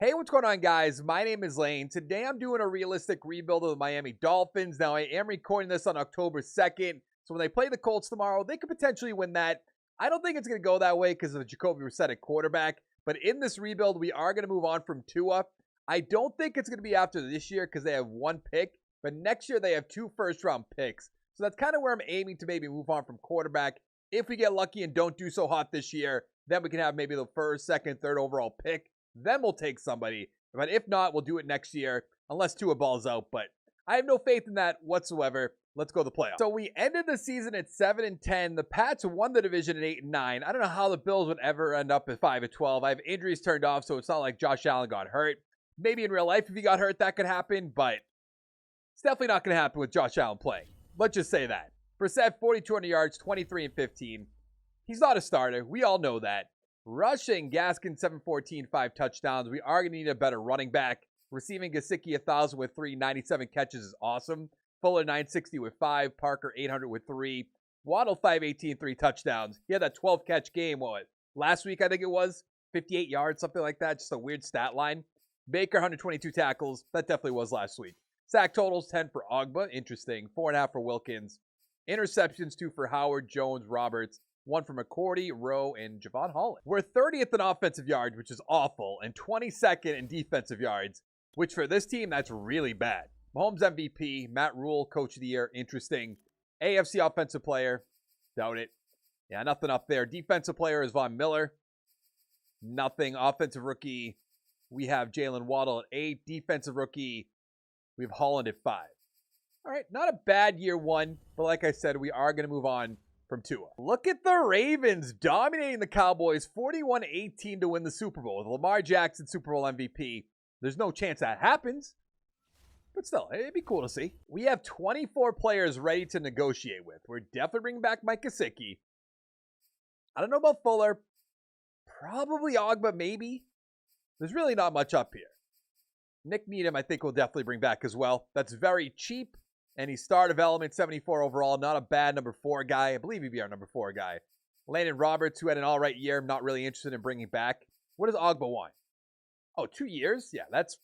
Hey, what's going on, guys? My name is Lane. Today I'm doing a realistic rebuild of the Miami Dolphins. Now, I am recording this on October 2nd, so when they play the Colts tomorrow, they could potentially win that. I don't think it's going to go that way because of Jacoby Brissett at quarterback, but in this rebuild, we are going to move on from Tua. I don't think it's going to be after this year because they have one pick, but next year they have 2 first-round picks. So that's kind of where I'm aiming to maybe move on from quarterback. If we get lucky and don't do so hot this year, then we can have maybe the first, second, third overall pick. Then we'll take somebody. But if not, we'll do it next year, unless Tua balls out. But I have no faith in that whatsoever. Let's go to the playoffs. So we ended the season at 7-10. The Pats won the division at 8-9. I don't know how the Bills would ever end up at 5-12. I have injuries turned off, so it's not like Josh Allen got hurt. Maybe in real life, if he got hurt, that could happen, but it's definitely not going to happen with Josh Allen playing. Let's just say that. Brissett, 4,200 yards, 23-15. He's not a starter. We all know that. Rushing, Gaskin, 714, 5 touchdowns. We are going to need a better running back. Receiving, Gesicki, 1,000 with 3, 97 catches is awesome. Fuller, 960 with 5. Parker, 800 with 3. Waddle, 518, 3 touchdowns. He had that 12-catch game, last week, I think it was? 58 yards, something like that. Just a weird stat line. Baker, 122 tackles. That definitely was last week. Sack totals, 10 for Ogba. Interesting. 4.5 for Wilkins. Interceptions, 2 for Howard, Jones, Roberts. 1 for McCourty, Rowe, and Javon Holland. We're 30th in offensive yards, which is awful, and 22nd in defensive yards, which for this team, that's really bad. Mahomes MVP, Matt Rule, Coach of the Year, interesting. AFC Offensive Player, doubt it. Yeah, nothing up there. Defensive Player is Von Miller. Nothing. Offensive Rookie, we have Jalen Waddle at 8. Defensive Rookie, we have Holland at 5. All right, not a bad year one, but like I said, we are going to move on from Tua. Look at the Ravens dominating the Cowboys 41-18 to win the Super Bowl with Lamar Jackson, Super Bowl MVP. There's no chance that happens, but still, it'd be cool to see. We have 24 players ready to negotiate with. We're definitely bringing back Mike Gesicki. I don't know about Fuller. Probably Ogba, maybe. There's really not much up here. Nick Needham, I think we'll definitely bring back as well. That's very cheap. And he's star development, 74 overall. Not a bad number 4 guy. I believe he'd be our number 4 guy. Landon Roberts, who had an all-right year. I'm not really interested in bringing back. What does Ogba want? Oh, 2 years? Yeah, that's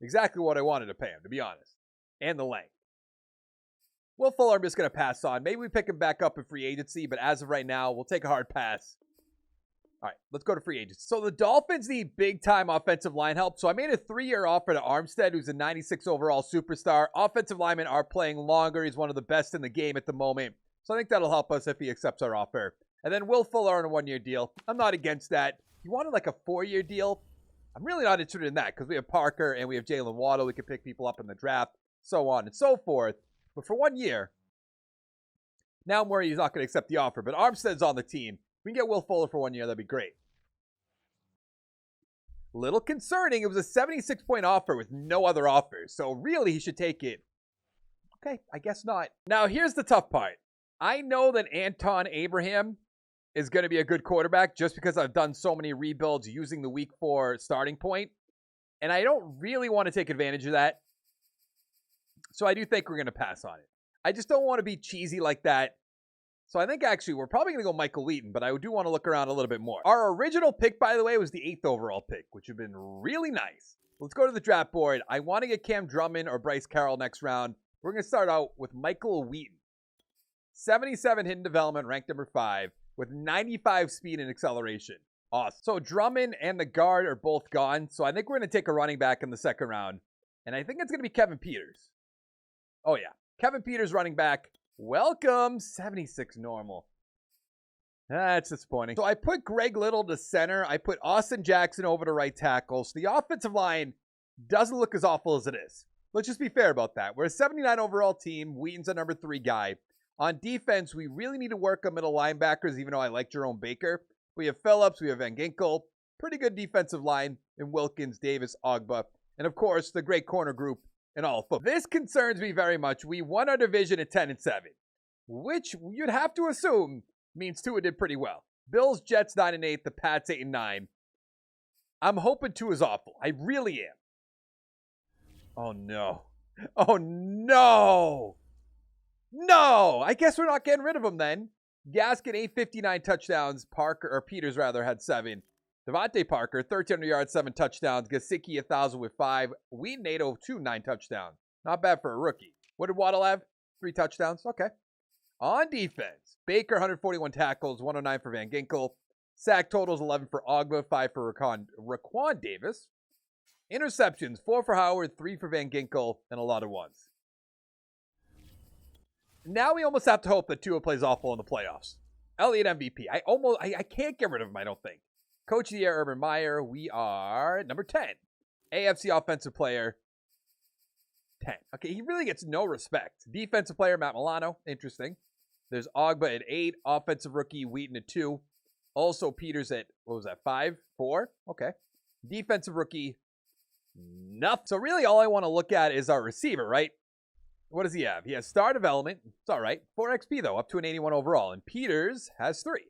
exactly what I wanted to pay him, to be honest. And the length. Will Fuller, I'm just going to pass on. Maybe we pick him back up in free agency, but as of right now, we'll take a hard pass. All right, let's go to free agency. So the Dolphins need big-time offensive line help. So I made a 3-year offer to Armstead, who's a 96 overall superstar. Offensive linemen are playing longer. He's one of the best in the game at the moment. So I think that'll help us if he accepts our offer. And then Will Fuller on a 1-year deal. I'm not against that. He wanted like a 4-year deal. I'm really not interested in that because we have Parker and we have Jalen Waddle. We can pick people up in the draft, so on and so forth. But for 1 year, now I'm worried he's not going to accept the offer. But Armstead's on the team. If we can get Will Fuller for 1 year, that'd be great. Little concerning. It was a 76-point offer with no other offers. So really, he should take it. Okay, I guess not. Now, here's the tough part. I know that Anton Abraham is going to be a good quarterback just because I've done so many rebuilds using the week 4 starting point. And I don't really want to take advantage of that. So I do think we're going to pass on it. I just don't want to be cheesy like that. So I think actually we're probably going to go Michael Eaton, but I do want to look around a little bit more. Our original pick, by the way, was the 8th overall pick, which would have been really nice. Let's go to the draft board. I want to get Cam Drummond or Bryce Carroll next round. We're going to start out with Michael Wheaton. 77 hidden development, ranked number 5, with 95 speed and acceleration. Awesome. So Drummond and the guard are both gone. So I think we're going to take a running back in the 2nd round. And I think it's going to be Kevin Peters. Oh, yeah. Kevin Peters running back. Welcome, 76 normal. That's disappointing. So I put Greg Little to center. I put Austin Jackson over to right tackle. So the offensive line doesn't look as awful as it is. Let's just be fair about that. We're a 79 overall team. Wheaton's a number 3 guy. On defense, we really need to work on middle linebackers, even though I like Jerome Baker. We have Phillips. We have Van Ginkel. Pretty good defensive line in Wilkins, Davis, Ogba. And, of course, the great corner group in all football. This concerns me very much. We won our division at 10-7, which you'd have to assume means Tua did pretty well. Bills, Jets 9-8, the Pats 8-9. I'm hoping Tua's awful. I really am. Oh no. Oh no. No. I guess we're not getting rid of him then. Gaskin 859 touchdowns. Peters had 7. Devontae Parker, 1,300 yards, 7 touchdowns. Gesicki, 1,000 with 5. Wheaton, 802, 9 touchdowns. Not bad for a rookie. What did Waddle have? 3 touchdowns. Okay. On defense, Baker, 141 tackles, 109 for Van Ginkel. Sack totals, 11 for Ogba, 5 for Raquan Davis. Interceptions, 4 for Howard, 3 for Van Ginkel, and a lot of ones. Now we almost have to hope that Tua plays awful in the playoffs. Elliott MVP. I can't get rid of him, I don't think. Coach of the Year, Urban Meyer. We are number 10. AFC Offensive Player, 10. Okay, he really gets no respect. Defensive Player, Matt Milano. Interesting. There's Ogba at 8. Offensive Rookie, Wheaton at 2. Also, Peters at, 5? 4? Okay. Defensive Rookie, nothing. So really all I want to look at is our receiver, right? What does he have? He has star development. It's all right. 4 XP, though, up to an 81 overall. And Peters has 3.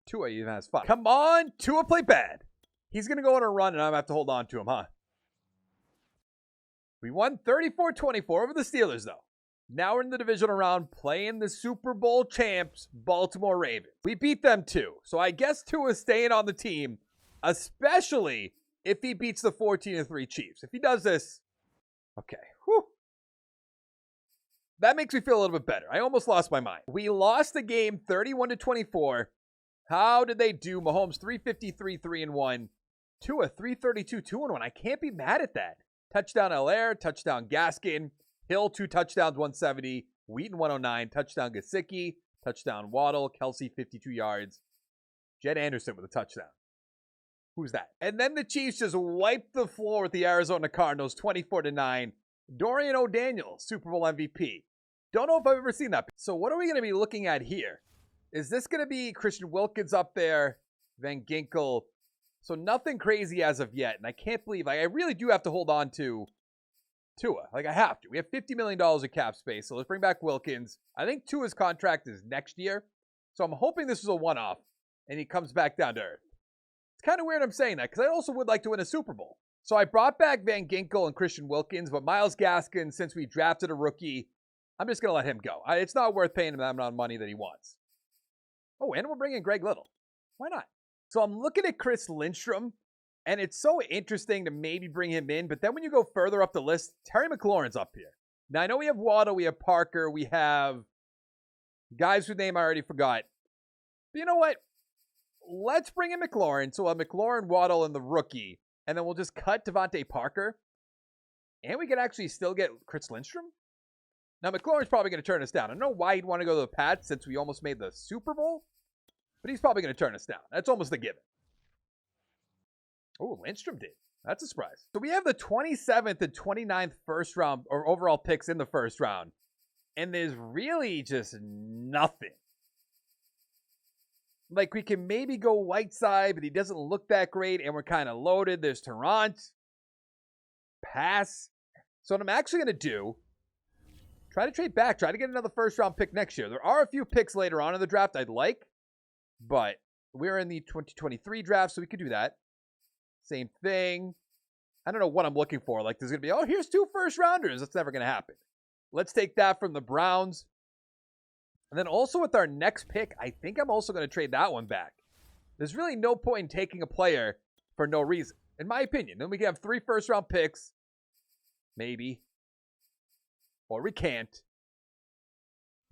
Tua even has 5. Come on, Tua play bad. He's going to go on a run, and I'm going to have to hold on to him, huh? We won 34-24 over the Steelers, though. Now we're in the divisional round playing the Super Bowl champs, Baltimore Ravens. We beat them, too. So I guess Tua's staying on the team, especially if he beats the 14-3 Chiefs. If he does this, okay. Whew. That makes me feel a little bit better. I almost lost my mind. We lost the game 31-24. How did they do? Mahomes 353, 3-1. Tua 332, 2-1. I can't be mad at that. Touchdown Allaire, touchdown Gaskin. Hill 2 touchdowns, 170. Wheaton 109. Touchdown Gesicki. Touchdown Waddle. Kelsey 52 yards. Jed Anderson with a touchdown. Who's that? And then the Chiefs just wiped the floor with the Arizona Cardinals 24-9. Dorian O'Daniel, Super Bowl MVP. Don't know if I've ever seen that. So what are we going to be looking at here? Is this going to be Christian Wilkins up there? Van Ginkel? So nothing crazy as of yet. And I can't believe, I really do have to hold on to Tua. I have to. We have $50 million of cap space. So let's bring back Wilkins. I think Tua's contract is next year. So I'm hoping this is a one-off and he comes back down to earth. It's kind of weird I'm saying that because I also would like to win a Super Bowl. So I brought back Van Ginkel and Christian Wilkins, but Myles Gaskin, since we drafted a rookie, I'm just going to let him go. It's not worth paying him that amount of money that he wants. Oh, and we'll bring in Greg Little. Why not? So I'm looking at Chris Lindstrom, and it's so interesting to maybe bring him in, but then when you go further up the list, Terry McLaurin's up here. Now, I know we have Waddle, we have Parker, we have guys whose name I already forgot. But you know what? Let's bring in McLaurin. So we'll have McLaurin, Waddle, and the rookie. And then we'll just cut Devontae Parker. And we can actually still get Chris Lindstrom. Now, McLaurin's probably going to turn us down. I don't know why he'd want to go to the Pats since we almost made the Super Bowl. But he's probably going to turn us down. That's almost a given. Oh, Lindstrom did. That's a surprise. So we have the 27th and 29th first round or overall picks in the first round. And there's really just nothing. Like, we can maybe go Whiteside, but he doesn't look that great, and we're kind of loaded. There's Tarrant. Pass. So what I'm actually going to do, try to trade back. Try to get another first-round pick next year. There are a few picks later on in the draft I'd like, but we're in the 2023 draft, so we could do that. Same thing. I don't know what I'm looking for. Like, there's going to be, oh, here's 2 first-rounders. That's never going to happen. Let's take that from the Browns. And then also with our next pick, I think I'm also going to trade that one back. There's really no point in taking a player for no reason, in my opinion. Then we can have 3 first-round picks, maybe, or we can't.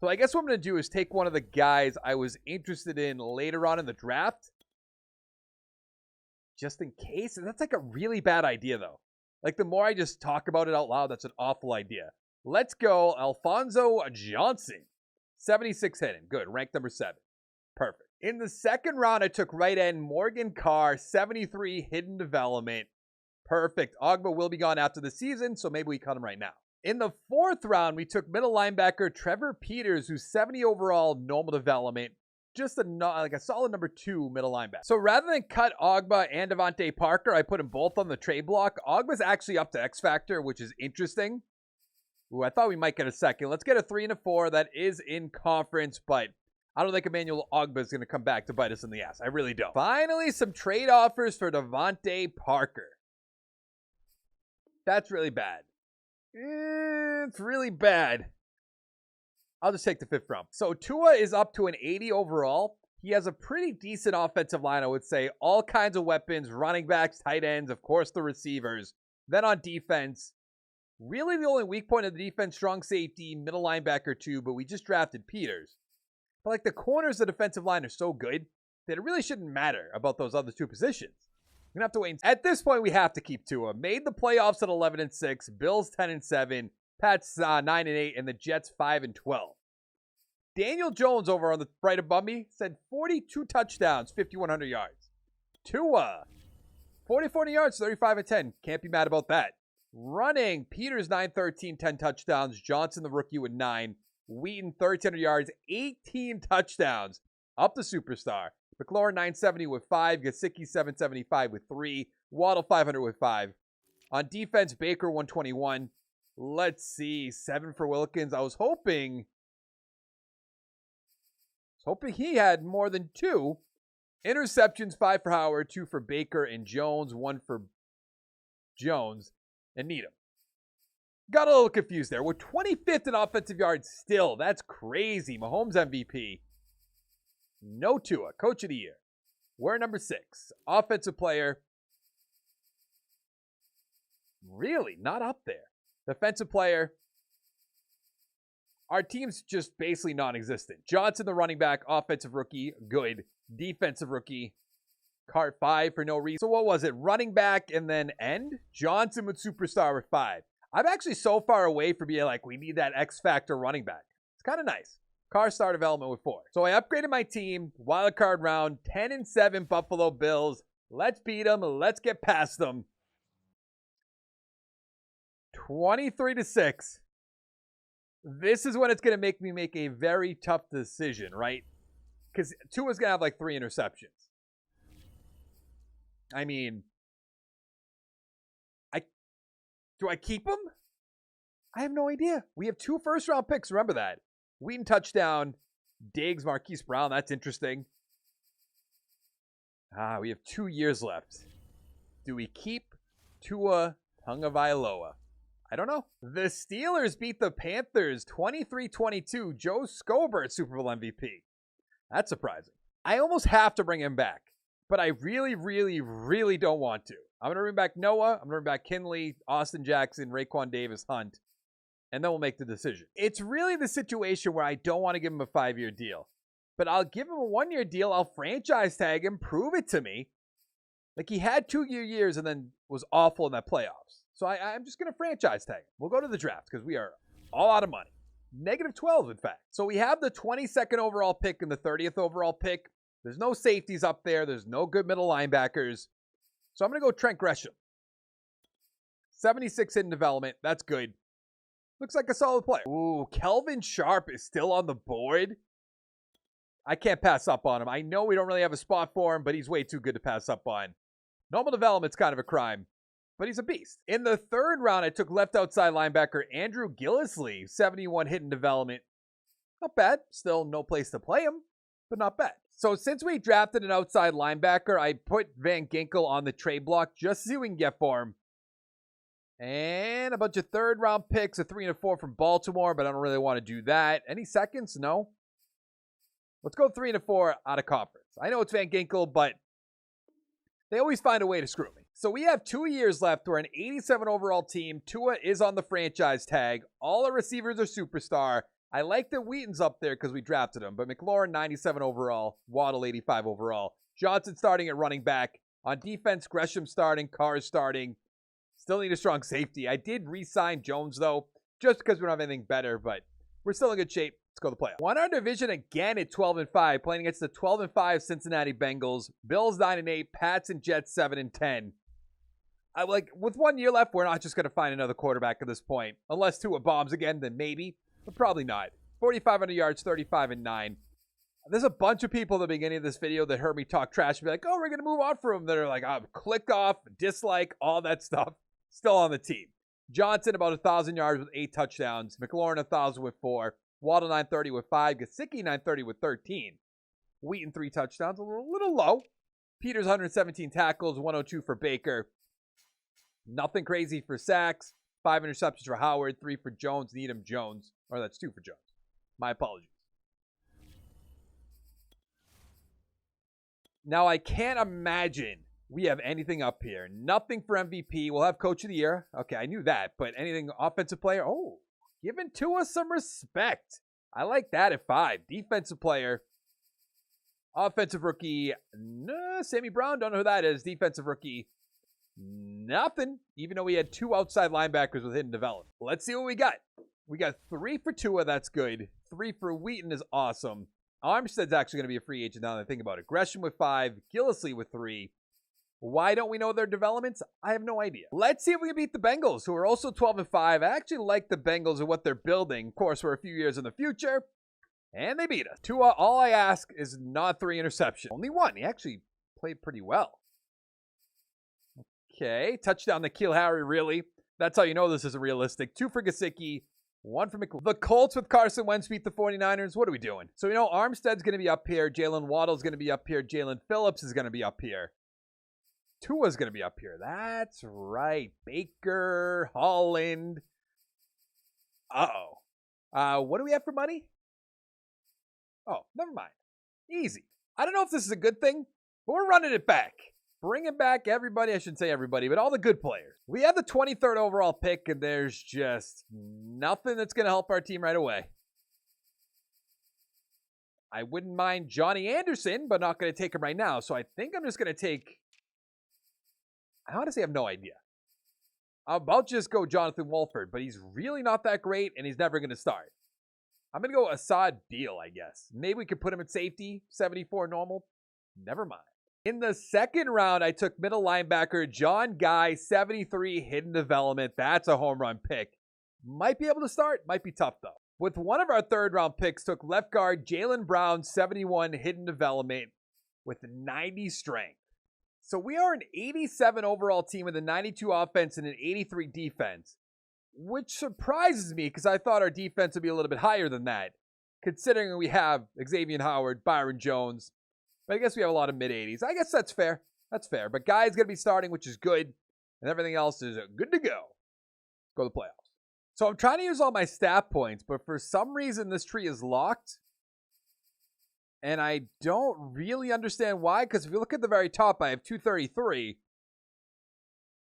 So I guess what I'm going to do is take one of the guys I was interested in later on in the draft, just in case. And that's like a really bad idea, though. Like, the more I just talk about it out loud, that's an awful idea. Let's go Alfonso Johnson. 76 hitting. Good. Ranked number 7. Perfect. In the second round, I took right end Morgan Carr. 73 hidden development. Perfect. Ogba will be gone after the season, so maybe we cut him right now. In the 4th round, we took middle linebacker Trevor Peters, who's 70 overall, normal development. Just a solid number 2 middle linebacker. So rather than cut Ogba and Devontae Parker, I put them both on the trade block. Ogba's actually up to X Factor, which is interesting. Ooh, I thought we might get a second. Let's get a 3 and a 4. That is in conference, but I don't think Emmanuel Ogba is going to come back to bite us in the ass. I really don't. Finally, some trade offers for Devontae Parker. That's really bad. It's really bad. I'll just take the 5th round. So Tua is up to an 80 overall. He has a pretty decent offensive line, I would say. All kinds of weapons, running backs, tight ends, of course, the receivers. Then on defense, really the only weak point of the defense, strong safety, middle linebacker too, but we just drafted Peters. But like the corners of the defensive line are so good that it really shouldn't matter about those other two positions. We're going to have to wait. At this point, we have to keep Tua. Made the playoffs at 11-6, Bills 10-7, Pats 9-8, and the Jets 5-12. Daniel Jones over on the right above me said 42 touchdowns, 5,100 yards. Tua, 4,400 yards, 35-10. Can't be mad about that. Running, Peters 9-13, 10 touchdowns. Johnson, the rookie, with 9. Wheaton, 1,300 yards, 18 touchdowns. Up the superstar. McLaurin, 970 with 5. Gesicki, 775 with 3. Waddle, 500 with 5. On defense, Baker, 121. Let's see, 7 for Wilkins. I was hoping he had more than 2. Interceptions, 5 for Howard, 2 for Baker and Jones, 1 for Jones and Needham. Got a little confused there. We're 25th in offensive yards still. That's crazy. Mahomes MVP. No Tua. Coach of the year. We're number 6. Offensive player. Really not up there. Defensive player. Our team's just basically non-existent. Johnson, the running back. Offensive rookie. Good. Defensive rookie. Cart 5 for no reason. So what was it? Running back and then end? Johnson with superstar with 5. I'm actually so far away from being like, we need that X-Factor running back. It's kind of nice. Carr star development with 4. So I upgraded my team. Wild card round. 10-7 Buffalo Bills. Let's beat them. Let's get past them. 23-6. This is when it's going to make me make a very tough decision, right? Because Tua's going to have like 3 interceptions. I mean, do I keep him? I have no idea. We have 2 first-round picks. Remember that. Wheaton touchdown. Diggs, Marquise Brown. That's interesting. We have 2 years left. Do we keep Tua Tagovailoa? I don't know. The Steelers beat the Panthers 23-22. Joe Scobert, Super Bowl MVP. That's surprising. I almost have to bring him back, but I really, really, really don't want to. I'm going to bring back Noah. I'm going to bring back Kinley, Austin Jackson, Raekwon Davis, Hunt, and then we'll make the decision. It's really the situation where I don't want to give him a 5-year deal, but I'll give him a 1-year deal. I'll franchise tag him, prove it to me. Like he had 2-year years and then was awful in that playoffs. So I'm just going to franchise tag him. We'll go to the draft because we are all out of money. -12, in fact. So we have the 22nd overall pick and the 30th overall pick. There's no safeties up there. There's no good middle linebackers. So I'm going to go Trent Gresham. 76 in development. That's good. Looks like a solid player. Ooh, Kelvin Sharp is still on the board. I can't pass up on him. I know we don't really have a spot for him, but he's way too good to pass up on. Normal development's kind of a crime, but he's a beast. In the 3rd round, I took left outside linebacker Andrew Gillislee, 71 hit in development. Not bad. Still no place to play him, but not bad. So since we drafted an outside linebacker, I put Van Ginkel on the trade block just to see what we can get for him. And a bunch of 3rd round picks, a 3 and a 4 from Baltimore, but I don't really want to do that. Any seconds? No. Let's go 3 and a 4 out of conference. I know it's Van Ginkel, but they always find a way to screw me. So we have 2 years left. We're an 87 overall team. Tua is on the franchise tag. All our receivers are superstar. I like that Wheaton's up there because we drafted him, but McLaurin 97 overall, Waddle 85 overall. Johnson starting at running back. On defense, Gresham starting, Carr starting. Still need a strong safety. I did re-sign Jones, though, just because we don't have anything better, but we're still in good shape. Let's go to the playoffs. Won our division again at 12-5, playing against the 12-5 Cincinnati Bengals. Bills 9-8, Pats and Jets 7-10. With 1 year left, we're not just going to find another quarterback at this point. Unless Tua bombs again, then maybe, but probably not. 4,500 yards, 35-9. There's a bunch of people at the beginning of this video that heard me talk trash and be like, oh, we're going to move on from him. That are like, click off, dislike, all that stuff. Still on the team. Johnson, about 1,000 yards with 8 touchdowns. McLaurin, 1,000 with 4. Waddle, 930 with 5. Gesicki, 930 with 13. Wheaton, 3 touchdowns. A little low. Peters, 117 tackles. 102 for Baker. Nothing crazy for sacks. 5 interceptions for Howard. 3 for Jones. Needham, Jones. Or that's 2 for Jones. My apologies. Now, I can't imagine we have anything up here. Nothing for MVP. We'll have Coach of the Year. Okay, I knew that. But anything offensive player? Oh, giving Tua some respect. I like that at 5. Defensive player. Offensive rookie. No, Sammy Brown. Don't know who that is. Defensive rookie. Nothing. Even though we had 2 outside linebackers with hidden development. Let's see what we got. We got 3 for Tua. That's good. 3 for Wheaton is awesome. Armstead's actually going to be a free agent now that I think about it. Gresham with 5. Gillislee with 3. Why don't we know their developments? I have no idea. Let's see if we can beat the Bengals, who are also 12-5. I actually like the Bengals and what they're building. Of course, we're a few years in the future. And they beat us. Tua, all I ask is not 3 interceptions. Only 1. He actually played pretty well. Okay. Touchdown to N'Keal Harry, really. That's how you know this isn't realistic. 2 for Gesicki. 1 for McLaurin. The Colts with Carson Wentz beat the 49ers. What are we doing? So, you know, Armstead's going to be up here. Jalen Waddle's going to be up here. Jalen Phillips is going to be up here. Tua's going to be up here. That's right. Baker, Holland. Uh-oh. What do we have for money? Oh, never mind. Easy. I don't know if this is a good thing, but we're running it back. Bringing back everybody. I shouldn't say everybody, but all the good players. We have the 23rd overall pick, and there's just nothing that's going to help our team right away. I wouldn't mind Johnny Anderson, but not going to take him right now. So I think I'm just going to take... I honestly have no idea. I'm about to just go Jonathan Wolford, but he's really not that great, and he's never going to start. I'm going to go Assad Beal, I guess. Maybe we could put him at safety, 74 normal. Never mind. In the second round, I took middle linebacker John Guy, 73 hidden development. That's a home run pick. Might be able to start. Might be tough, though. With one of our third round picks, took left guard Jaylen Brown, 71 hidden development with 90 strength. So we are an 87 overall team with a 92 offense and an 83 defense, which surprises me because I thought our defense would be a little bit higher than that, considering we have Xavier Howard, Byron Jones, but I guess we have a lot of mid-80s. I guess that's fair. That's fair. But Guy's going to be starting, which is good, and everything else is good to go. Go to the playoffs. So I'm trying to use all my stat points, but for some reason this tree is locked. And I don't really understand why, because if you look at the very top, I have 233.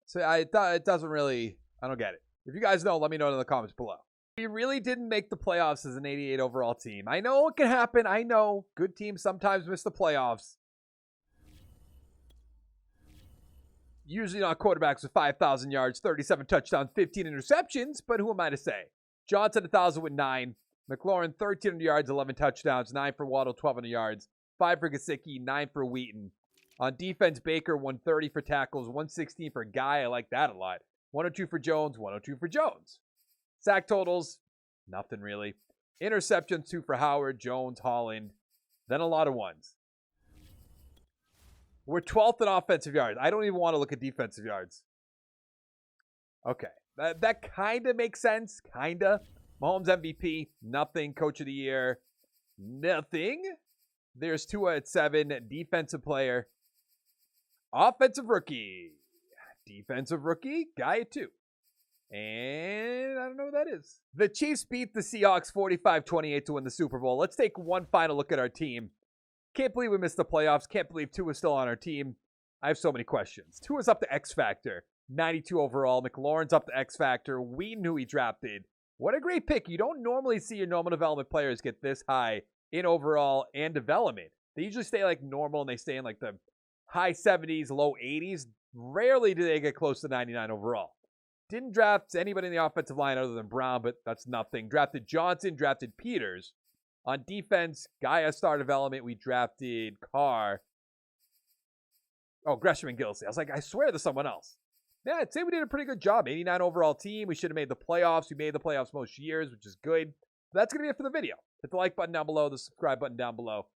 So it doesn't really, I don't get it. If you guys know, let me know in the comments below. We really didn't make the playoffs as an 88 overall team. I know it can happen. I know good teams sometimes miss the playoffs. Usually not quarterbacks with 5,000 yards, 37 touchdowns, 15 interceptions, but who am I to say? Johnson, 1,000 with 9. McLaurin, 1,300 yards, 11 touchdowns, 9 for Waddle, 1,200 yards, 5 for Gesicki, 9 for Wheaton. On defense, Baker, 130 for tackles, 116 for Guy. I like that a lot. 102 for Jones, 102 for Jones. Sack totals, nothing really. Interceptions, 2 for Howard, Jones, Holland. Then a lot of ones. We're 12th in offensive yards. I don't even want to look at defensive yards. Okay. That kind of makes sense. Kind of. Mahomes MVP, nothing. Coach of the Year, nothing. There's Tua at 7. Defensive player. Offensive rookie. Defensive rookie, Guy at 2. And I don't know what that is. The Chiefs beat the Seahawks 45-28 to win the Super Bowl. Let's take one final look at our team. Can't believe we missed the playoffs. Can't believe Tua's still on our team. I have so many questions. Tua's up to X Factor. 92 overall. McLaurin's up to X Factor. Wheaton, who he drafted. What a great pick. You don't normally see your normal development players get this high in overall and development. They usually stay like normal and they stay in like the high 70s, low 80s. Rarely do they get close to 99 overall. Didn't draft anybody in the offensive line other than Brown, but that's nothing. Drafted Johnson, drafted Peters. On defense, Guy has star development. We drafted Carr. Oh, Gresham and Gillislee. I was like, I swear there's someone else. Yeah, I'd say we did a pretty good job. 89 overall team. We should have made the playoffs. We made the playoffs most years, which is good. But that's going to be it for the video. Hit the like button down below, the subscribe button down below.